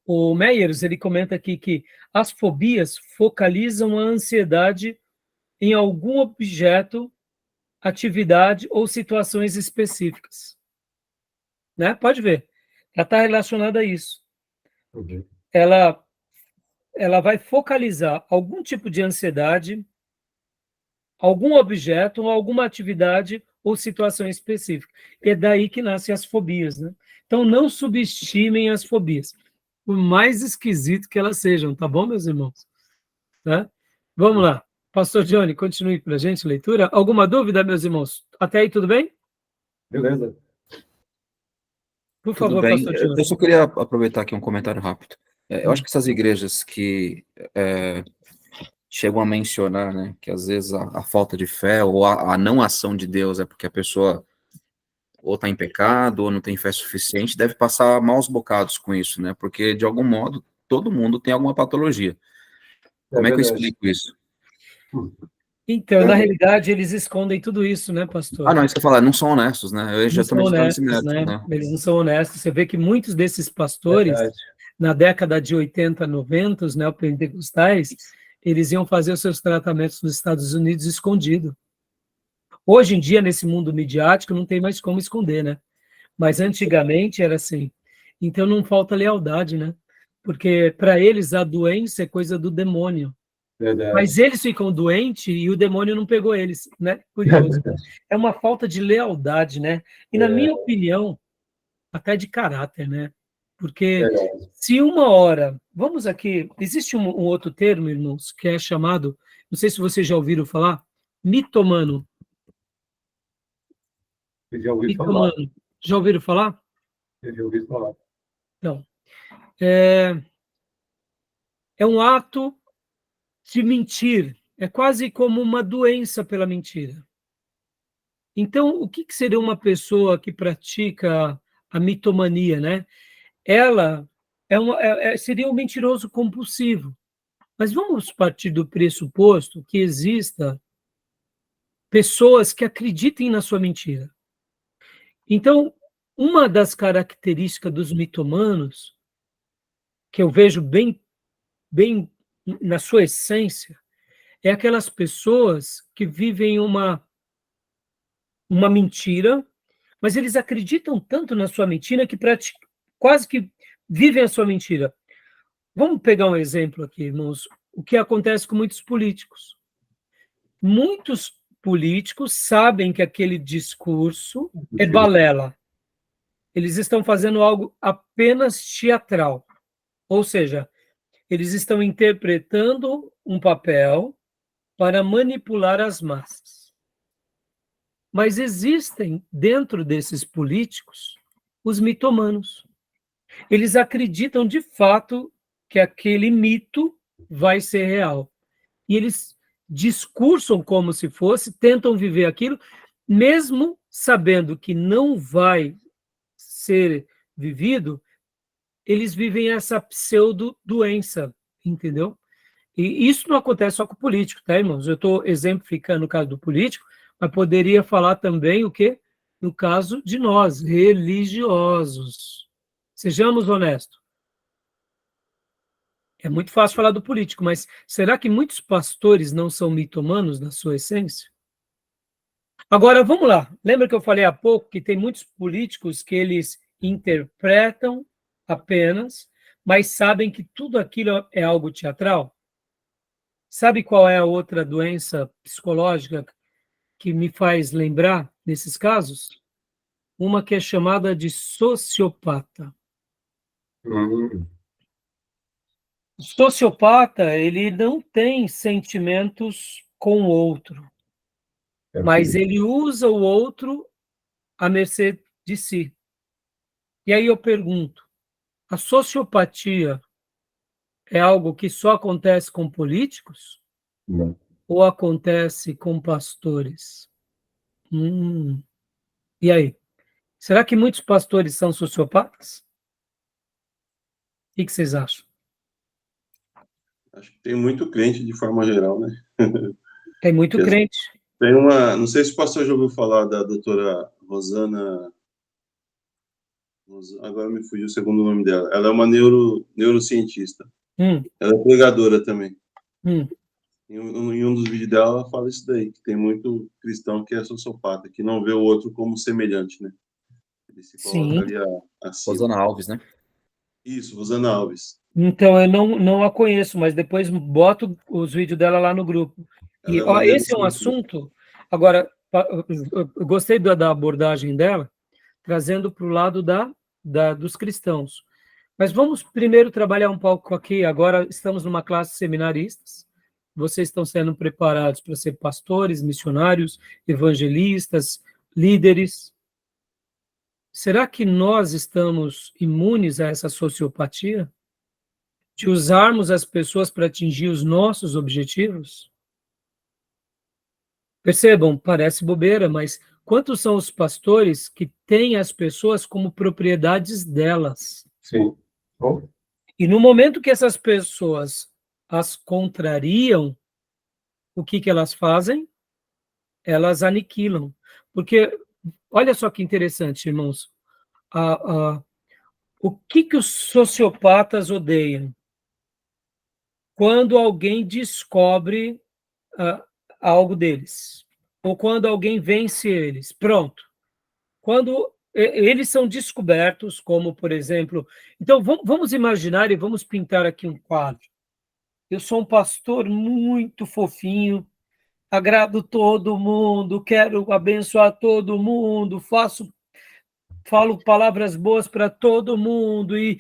O Meyers, ele comenta aqui que as fobias focalizam a ansiedade em algum objeto, atividade ou situações específicas. Né? Pode ver. Ela está relacionada a isso. Ela vai focalizar algum tipo de ansiedade, algum objeto, ou alguma atividade ou situação específica. É daí que nascem as fobias, né? Então, não subestimem as fobias, por mais esquisito que elas sejam, tá bom, meus irmãos? Tá? Vamos lá. Pastor Johnny, continue para a gente a leitura. Alguma dúvida, meus irmãos? Até aí, tudo bem? Beleza. Por Tudo favor, bem. pastor Johnny. Eu só queria aproveitar aqui um comentário rápido. Eu acho que essas igrejas que chegam a mencionar, né, que às vezes a falta de fé ou a não ação de Deus é porque a pessoa ou está em pecado ou não tem fé suficiente, deve passar maus bocados com isso, né? Porque, de algum modo, todo mundo tem alguma patologia. Como é que eu explico isso? Então, na realidade, eles escondem tudo isso, né, pastor? Não, isso que eu falar, não são honestos, né? Eu já Não estou são meditando nesse honestos, método, né? né? Eles não são honestos. Você vê que muitos desses pastores, na década de 80, 90, os neopentecostais, eles iam fazer os seus tratamentos nos Estados Unidos escondido. Hoje em dia, nesse mundo midiático, não tem mais como esconder, né? Mas antigamente era assim. Então não falta lealdade, né? Porque para eles a doença é coisa do demônio. Verdade. Mas eles ficam doentes e o demônio não pegou eles, né? Curioso. É uma falta de lealdade, né? E na minha opinião, até de caráter, né? Porque se uma hora, vamos aqui, existe um outro termo, irmãos, que é chamado, não sei se vocês já ouviram falar, mitomano. Eu já ouvi falar. Mitomano. Já ouviram falar? Eu já ouvi falar. Então, é um ato de mentir. É quase como uma doença pela mentira. Então, o que seria uma pessoa que pratica a mitomania, né? Ela seria um mentiroso compulsivo. Mas vamos partir do pressuposto que exista pessoas que acreditem na sua mentira. Então, uma das características dos mitomanos, que eu vejo bem na sua essência, é aquelas pessoas que vivem uma mentira, mas eles acreditam tanto na sua mentira que quase que vivem a sua mentira. Vamos pegar um exemplo aqui, irmãos, o que acontece com muitos políticos. Muitos políticos sabem que aquele discurso é balela. Eles estão fazendo algo apenas teatral. Ou seja, eles estão interpretando um papel para manipular as massas. Mas existem, dentro desses políticos, os mitomanos. Eles acreditam, de fato, que aquele mito vai ser real. E eles discursam como se fosse, tentam viver aquilo, mesmo sabendo que não vai ser vivido, eles vivem essa pseudo-doença, entendeu? E isso não acontece só com o político, tá, irmãos? Eu estou exemplificando o caso do político, mas poderia falar também o quê? No caso de nós, religiosos. Sejamos honestos. É muito fácil falar do político, mas será que muitos pastores não são mitomanos na sua essência? Agora, vamos lá. Lembra que eu falei há pouco que tem muitos políticos que eles interpretam apenas, mas sabem que tudo aquilo é algo teatral? Sabe qual é a outra doença psicológica que me faz lembrar? nesses casos, uma que é chamada de sociopata. O sociopata, ele não tem sentimentos com o outro, mas ele usa o outro à mercê de si. E aí eu pergunto, a sociopatia é algo que só acontece com políticos? Não. Ou acontece com pastores? E aí? Será que muitos pastores são sociopatas? O que vocês acham? Acho que tem muito crente de forma geral, né? Tem muito crente. Tem uma, não sei se o pastor já ouviu falar da doutora Rosana, agora me fugiu o segundo nome dela. Ela é uma neurocientista. Ela é pregadora também. Em um dos vídeos dela, ela fala isso daí, que tem muito cristão que é sociopata, que não vê o outro como semelhante, né? Ele se coloca ali acima. Rosana Alves, né? Isso, Rosana Alves. Então, eu não a conheço, mas depois boto os vídeos dela lá no grupo. E esse é um assunto... Agora, eu gostei da abordagem dela, trazendo para o lado dos cristãos. Mas vamos primeiro trabalhar um pouco aqui. Agora estamos numa classe de seminaristas. Vocês estão sendo preparados para ser pastores, missionários, evangelistas, líderes. Será que nós estamos imunes a essa sociopatia? De usarmos as pessoas para atingir os nossos objetivos? Percebam, parece bobeira, mas quantos são os pastores que têm as pessoas como propriedades delas? Sim. Bom. E no momento que essas pessoas as contrariam, o que elas fazem? Elas aniquilam. Porque, olha só que interessante, irmãos, o que os sociopatas odeiam? Quando alguém descobre algo deles, ou quando alguém vence eles. Pronto. Quando eles são descobertos, como, por exemplo... Então, vamos imaginar e vamos pintar aqui um quadro. Eu sou um pastor muito fofinho, agrado todo mundo, quero abençoar todo mundo, falo palavras boas para todo mundo, e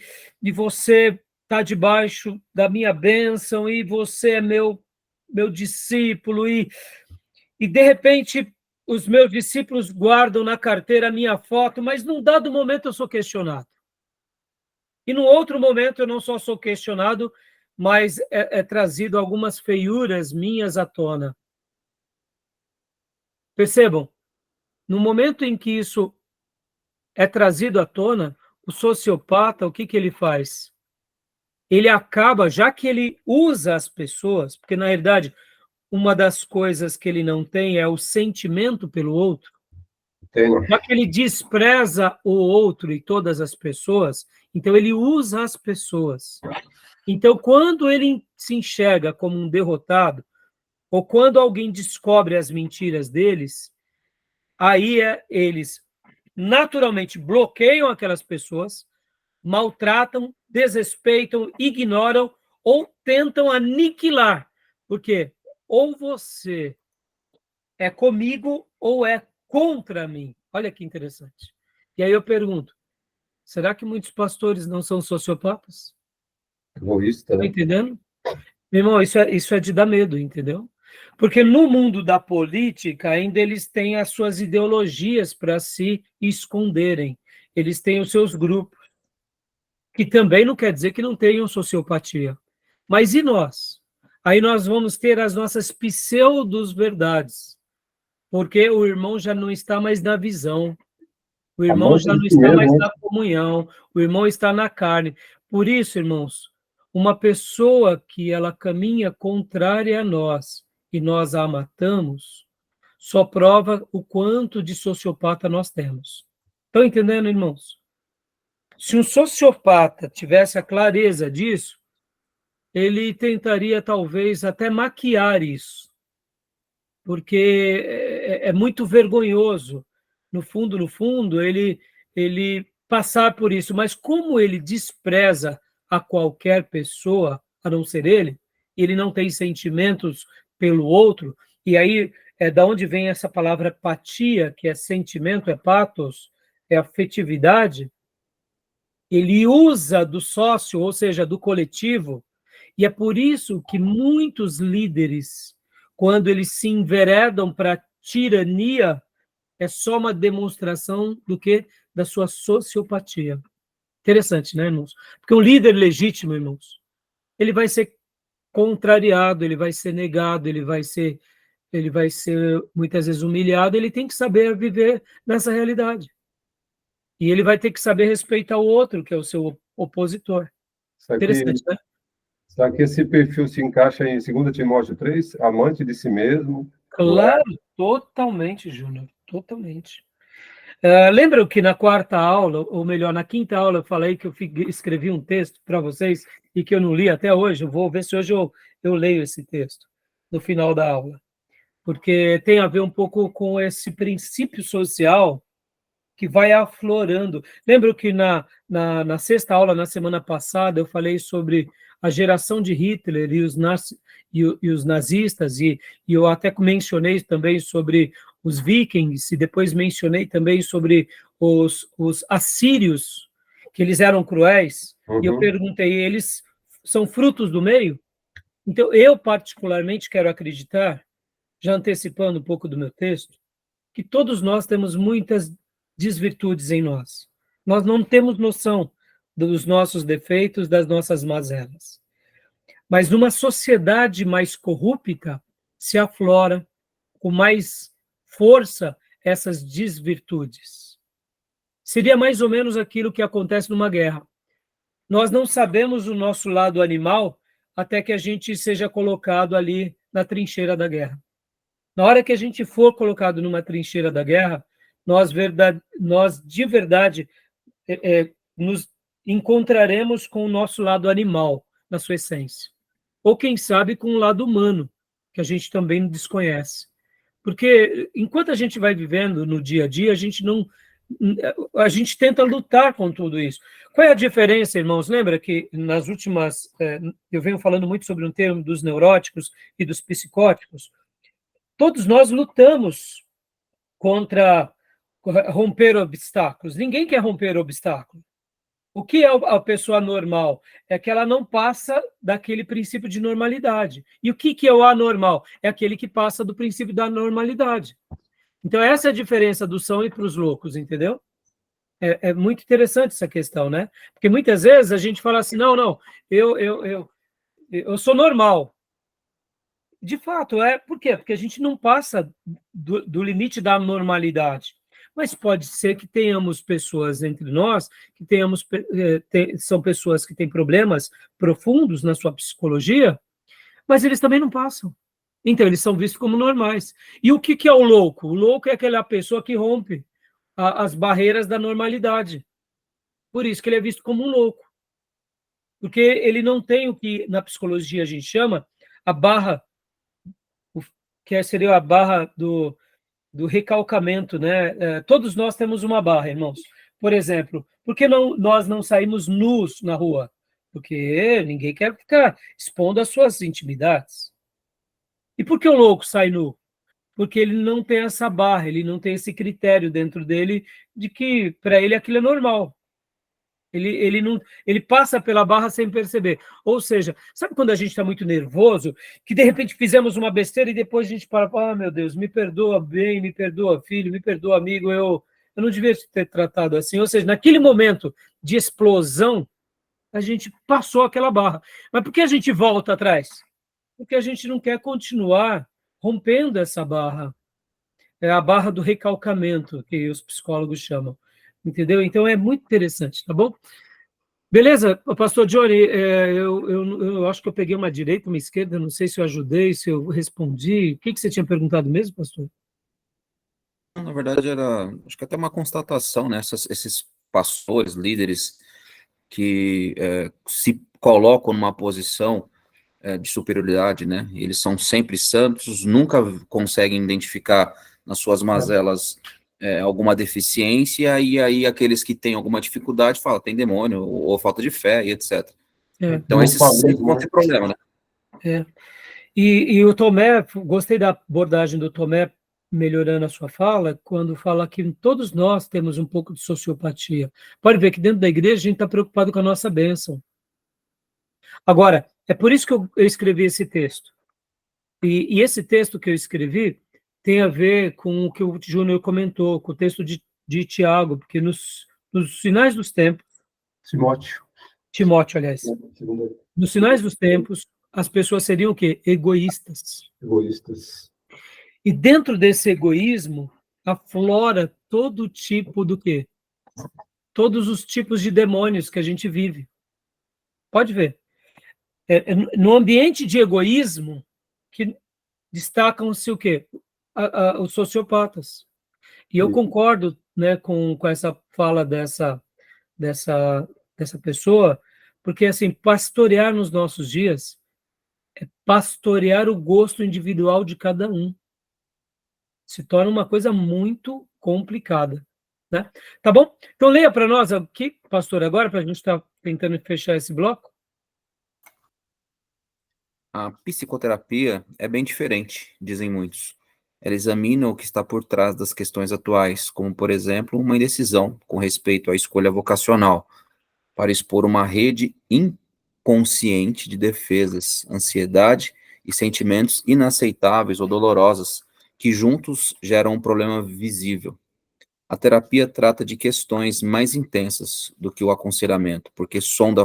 você está debaixo da minha bênção, e você é meu discípulo, e de repente os meus discípulos guardam na carteira a minha foto, mas num dado momento eu sou questionado. E num outro momento eu não só sou questionado, mas é trazido algumas feiuras minhas à tona. Percebam, no momento em que isso é trazido à tona, o sociopata, o que ele faz? Ele acaba, já que ele usa as pessoas, porque na verdade uma das coisas que ele não tem é o sentimento pelo outro, já que ele despreza o outro e todas as pessoas, então ele usa as pessoas. Então, quando ele se enxerga como um derrotado, ou quando alguém descobre as mentiras deles, aí eles naturalmente bloqueiam aquelas pessoas, maltratam, desrespeitam, ignoram ou tentam aniquilar. Por quê? Ou você é comigo ou é contra mim. Olha que interessante. E aí eu pergunto, será que muitos pastores não são sociopatas? Egoísta, né? Tá entendendo? Meu irmão, isso é de dar medo, entendeu? Porque no mundo da política, ainda eles têm as suas ideologias para se esconderem. Eles têm os seus grupos, que também não quer dizer que não tenham sociopatia. Mas e nós? Aí nós vamos ter as nossas pseudos-verdades, porque o irmão já não está mais na visão, o irmão já não está mais na comunhão, o irmão está na carne. Por isso, irmãos, uma pessoa que ela caminha contrária a nós e nós a matamos, só prova o quanto de sociopata nós temos. Estão entendendo, irmãos? Se um sociopata tivesse a clareza disso, ele tentaria talvez até maquiar isso, porque é muito vergonhoso, no fundo, ele passar por isso. Mas como ele despreza a qualquer pessoa, a não ser ele não tem sentimentos pelo outro, e aí é da onde vem essa palavra patia, que é sentimento, é pathos, é afetividade. Ele usa do sócio, ou seja, do coletivo, e é por isso que muitos líderes, quando eles se enveredam para a tirania, é só uma demonstração do que? Da sua sociopatia. Interessante, né, irmãos? Porque um líder legítimo, irmãos, ele vai ser contrariado, ele vai ser negado, ele vai ser muitas vezes humilhado, ele tem que saber viver nessa realidade. E ele vai ter que saber respeitar o outro, que é o seu opositor. Interessante, né? Será que esse perfil se encaixa em 2 Timóteo 3, amante de si mesmo? Claro, totalmente, Júnior, totalmente. Lembra que na quarta aula, ou melhor, na quinta aula, eu falei que eu escrevi um texto para vocês e que eu não li até hoje? Eu vou ver se hoje eu leio esse texto, no final da aula. Porque tem a ver um pouco com esse princípio social que vai aflorando. Lembro que na sexta aula, na semana passada, eu falei sobre a geração de Hitler e os nazistas, e eu até mencionei também sobre os vikings, e depois mencionei também sobre os assírios, que eles eram cruéis, e eu perguntei, eles são frutos do meio? Então, eu particularmente quero acreditar, já antecipando um pouco do meu texto, que todos nós temos muitas desvirtudes em nós. Nós não temos noção dos nossos defeitos, das nossas mazelas. Mas numa sociedade mais corrupta, se aflora com mais força essas desvirtudes. Seria mais ou menos aquilo que acontece numa guerra. Nós não sabemos o nosso lado animal até que a gente seja colocado ali na trincheira da guerra. Na hora que a gente for colocado numa trincheira da guerra, nós de verdade nos encontraremos com o nosso lado animal, na sua essência. Ou, quem sabe, com o lado humano, que a gente também desconhece. Porque, enquanto a gente vai vivendo no dia a dia, a gente tenta lutar com tudo isso. Qual é a diferença, irmãos? Lembra que nas últimas... eu venho falando muito sobre um termo dos neuróticos e dos psicóticos. Todos nós lutamos contra romper obstáculos. Ninguém quer romper obstáculo. O que é a pessoa normal? É que ela não passa daquele princípio de normalidade. E o que é o anormal? É aquele que passa do princípio da normalidade. Então, essa é a diferença do são e para os loucos, entendeu? É muito interessante essa questão, né? Porque muitas vezes a gente fala assim, não, eu sou normal. De fato, por quê? Porque a gente não passa do limite da normalidade. Mas pode ser que tenhamos pessoas entre nós, que são pessoas que têm problemas profundos na sua psicologia, mas eles também não passam. Então, eles são vistos como normais. E o que é o louco? O louco é aquela pessoa que rompe as barreiras da normalidade. Por isso que ele é visto como um louco. Porque ele não tem o que na psicologia a gente chama a barra, que seria a barra do recalcamento, né? Todos nós temos uma barra, irmãos. Por exemplo, por que nós não saímos nus na rua? Porque ninguém quer ficar expondo as suas intimidades. E por que o louco sai nu? Porque ele não tem essa barra, ele não tem esse critério dentro dele de que para ele aquilo é normal. Ele passa pela barra sem perceber. Ou seja, sabe quando a gente está muito nervoso, que de repente fizemos uma besteira e depois a gente para, meu Deus, me perdoa bem, me perdoa filho, me perdoa amigo, eu não devia ter tratado assim. Ou seja, naquele momento de explosão, a gente passou aquela barra. Mas por que a gente volta atrás? Porque a gente não quer continuar rompendo essa barra. É a barra do recalcamento, que os psicólogos chamam. Entendeu? Então, é muito interessante, tá bom? Beleza, pastor Johnny, eu acho que eu peguei uma direita, uma esquerda, não sei se eu ajudei, se eu respondi. O que você tinha perguntado mesmo, pastor? Na verdade, acho que até uma constatação, né? Esses pastores, líderes que se colocam numa posição de superioridade, né? Eles são sempre santos, nunca conseguem identificar nas suas mazelas alguma deficiência, e aí aqueles que têm alguma dificuldade falam, tem demônio, ou falta de fé, e etc. Então, esses sempre vão ter problema, né? E o Tomé, gostei da abordagem do Tomé, melhorando a sua fala, quando fala que todos nós temos um pouco de sociopatia. Pode ver que dentro da igreja a gente está preocupado com a nossa bênção. Agora, é por isso que eu escrevi esse texto. E esse texto que eu escrevi tem a ver com o que o Júnior comentou, com o texto de Tiago, porque nos finais dos tempos... Timóteo, aliás. Nos finais dos tempos, as pessoas seriam o quê? Egoístas. E dentro desse egoísmo, aflora todo tipo do quê? Todos os tipos de demônios que a gente vive. Pode ver. No ambiente de egoísmo, que destacam-se o quê? Os sociopatas. E eu concordo, né, com essa fala dessa pessoa, porque, assim, pastorear nos nossos dias é pastorear o gosto individual de cada um. Se torna uma coisa muito complicada, né? Tá bom? Então, leia para nós aqui, pastor, agora, para a gente estar tentando fechar esse bloco. A psicoterapia é bem diferente, dizem muitos. Ela examina o que está por trás das questões atuais, como, por exemplo, uma indecisão com respeito à escolha vocacional, para expor uma rede inconsciente de defesas, ansiedade e sentimentos inaceitáveis ou dolorosos, que juntos geram um problema visível. A terapia trata de questões mais intensas do que o aconselhamento, porque sonda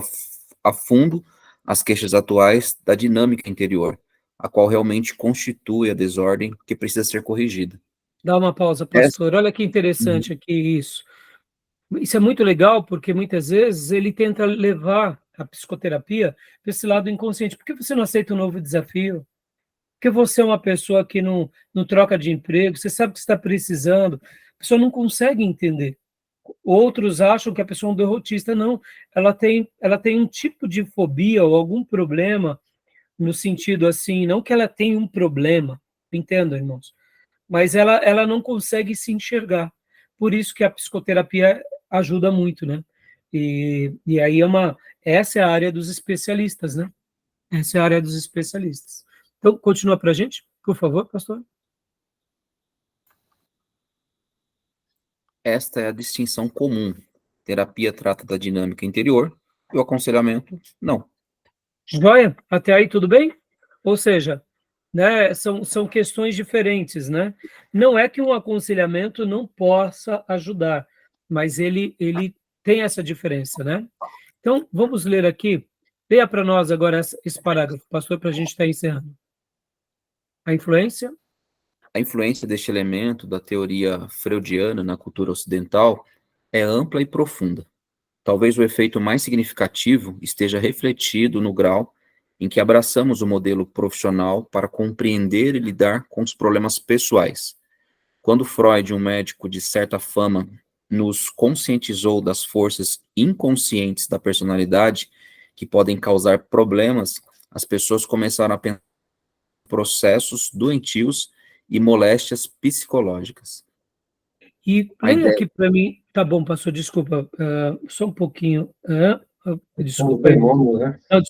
a fundo as queixas atuais da dinâmica interior, a qual realmente constitui a desordem que precisa ser corrigida. Dá uma pausa, pastor. Olha que interessante aqui isso. Isso é muito legal, porque muitas vezes ele tenta levar a psicoterapia para esse lado inconsciente. Por que você não aceita um novo desafio? Porque você é uma pessoa que não troca de emprego, você sabe que está precisando, a pessoa não consegue entender. Outros acham que a pessoa é um derrotista. Não, ela tem um tipo de fobia ou algum problema, no sentido assim, não que ela tenha um problema, entendam, irmãos, mas ela não consegue se enxergar. Por isso que a psicoterapia ajuda muito, né? E aí essa é a área dos especialistas, né? Essa é a área dos especialistas. Então, continua para a gente, por favor, pastor. Esta é a distinção comum. Terapia trata da dinâmica interior e o aconselhamento, não. Joia? Até aí tudo bem? Ou seja, né, são questões diferentes, né? Não é que um aconselhamento não possa ajudar, mas ele tem essa diferença, né? Então, vamos ler aqui. Leia para nós agora esse parágrafo, pastor, para a gente estar encerrando. A influência? A influência deste elemento da teoria freudiana na cultura ocidental é ampla e profunda. Talvez o efeito mais significativo esteja refletido no grau em que abraçamos o modelo profissional para compreender e lidar com os problemas pessoais. Quando Freud, um médico de certa fama, nos conscientizou das forças inconscientes da personalidade que podem causar problemas, as pessoas começaram a pensar em processos doentios e moléstias psicológicas. E leia aqui para mim, tá bom, pastor, desculpa, só um pouquinho. Desculpa. Né? Não,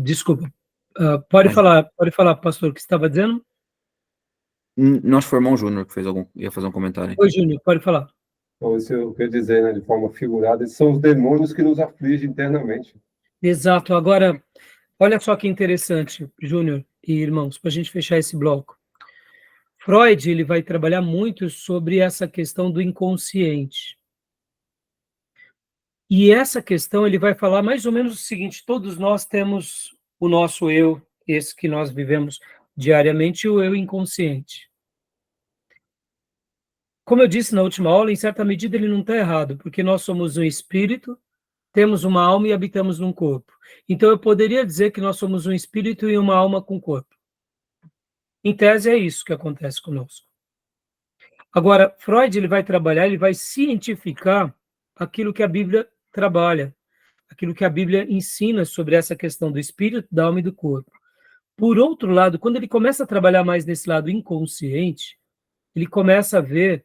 desculpa. Pode falar, pastor, o que você estava dizendo? Nosso irmão Júnior que ia fazer um comentário aí. Oi, Júnior, pode falar. Então, isso eu quero dizer, né, de forma figurada, esses são os demônios que nos afligem internamente. Exato. Agora, olha só que interessante, Júnior e irmãos, para a gente fechar esse bloco. Freud, ele vai trabalhar muito sobre essa questão do inconsciente. E essa questão, ele vai falar mais ou menos o seguinte: todos nós temos o nosso eu, esse que nós vivemos diariamente, o eu inconsciente. Como eu disse na última aula, em certa medida ele não está errado, porque nós somos um espírito, temos uma alma e habitamos num corpo. Então eu poderia dizer que nós somos um espírito e uma alma com corpo. Em tese é isso que acontece conosco. Agora, Freud, ele vai trabalhar, ele vai cientificar aquilo que a Bíblia trabalha, aquilo que a Bíblia ensina sobre essa questão do espírito, da alma e do corpo. Por outro lado, quando ele começa a trabalhar mais nesse lado inconsciente, ele começa a ver,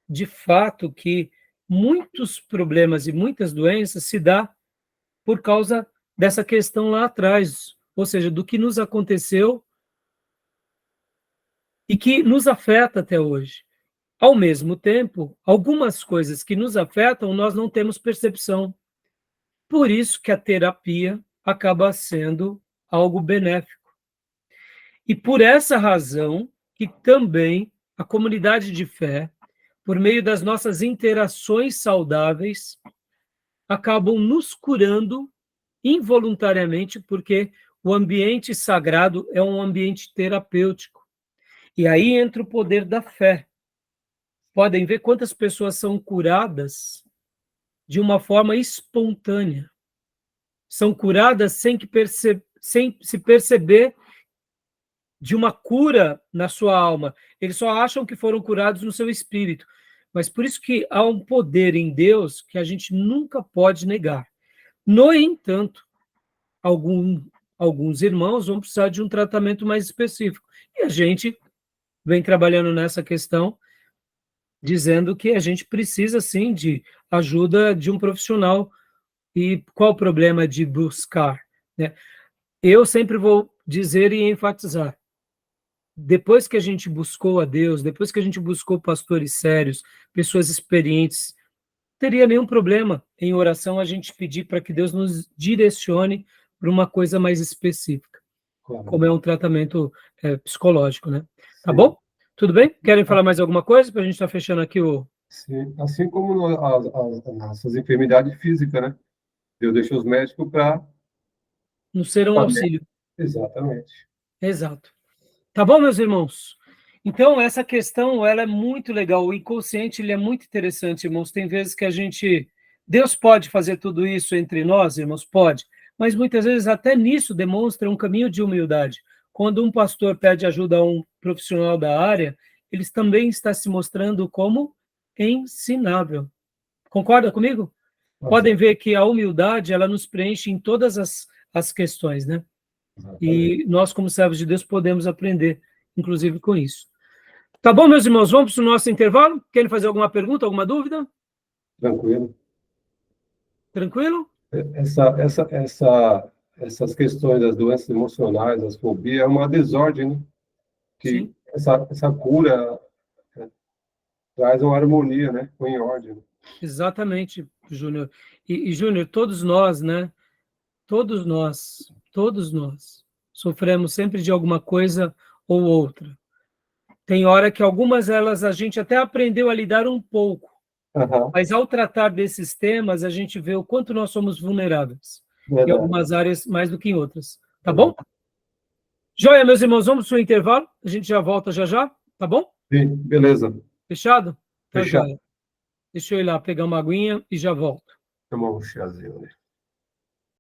de fato, que muitos problemas e muitas doenças se dá por causa dessa questão lá atrás, ou seja, do que nos aconteceu e que nos afeta até hoje. Ao mesmo tempo, algumas coisas que nos afetam, nós não temos percepção. Por isso que a terapia acaba sendo algo benéfico. E por essa razão que também a comunidade de fé, por meio das nossas interações saudáveis, acabam nos curando involuntariamente, porque o ambiente sagrado é um ambiente terapêutico. E aí entra o poder da fé. Podem ver quantas pessoas são curadas de uma forma espontânea. São curadas sem se perceber de uma cura na sua alma. Eles só acham que foram curados no seu espírito. Mas por isso que há um poder em Deus que a gente nunca pode negar. No entanto, alguns irmãos vão precisar de um tratamento mais específico. E a gente vem trabalhando nessa questão, dizendo que a gente precisa, sim, de ajuda de um profissional. E qual o problema de buscar, né? Eu sempre vou dizer e enfatizar, depois que a gente buscou a Deus, depois que a gente buscou pastores sérios, pessoas experientes, teria nenhum problema em oração a gente pedir para que Deus nos direcione para uma coisa mais específica, como é um tratamento psicológico, né? Tá bom? Tudo bem? Querem falar mais alguma coisa para a gente estar fechando aqui o... Sim, assim como as nossas enfermidades físicas, né? Deus deixa os médicos para... Nos ser um auxílio. Exatamente. Exato. Tá bom, meus irmãos? Então, essa questão, ela é muito legal. O inconsciente, ele é muito interessante, irmãos. Tem vezes que a gente... Deus pode fazer tudo isso entre nós, irmãos? Pode. Mas muitas vezes até nisso demonstra um caminho de humildade. Quando um pastor pede ajuda a um profissional da área, ele também está se mostrando como ensinável. Concorda comigo? Podem ver que a humildade, ela nos preenche em todas as questões, né? E nós, como servos de Deus, podemos aprender, inclusive, com isso. Tá bom, meus irmãos? Vamos para o nosso intervalo? Querem fazer alguma pergunta, alguma dúvida? Tranquilo. Tranquilo? Essas questões das doenças emocionais, as fobias, é uma desordem, né? Que essa cura traz uma harmonia, né? Põe em ordem. Exatamente, Júnior. E Júnior, todos nós, né? Todos nós sofremos sempre de alguma coisa ou outra. Tem hora que algumas delas a gente até aprendeu a lidar um pouco, mas ao tratar desses temas, a gente vê o quanto nós somos vulneráveis, em algumas áreas mais do que em outras. Tá bom? Joia, meus irmãos, vamos para o intervalo, a gente já volta já, tá bom? Sim, beleza. Fechado? Tá Fechado. joia. Deixa eu ir lá pegar uma aguinha e já volto. Tomar um chazinho, né?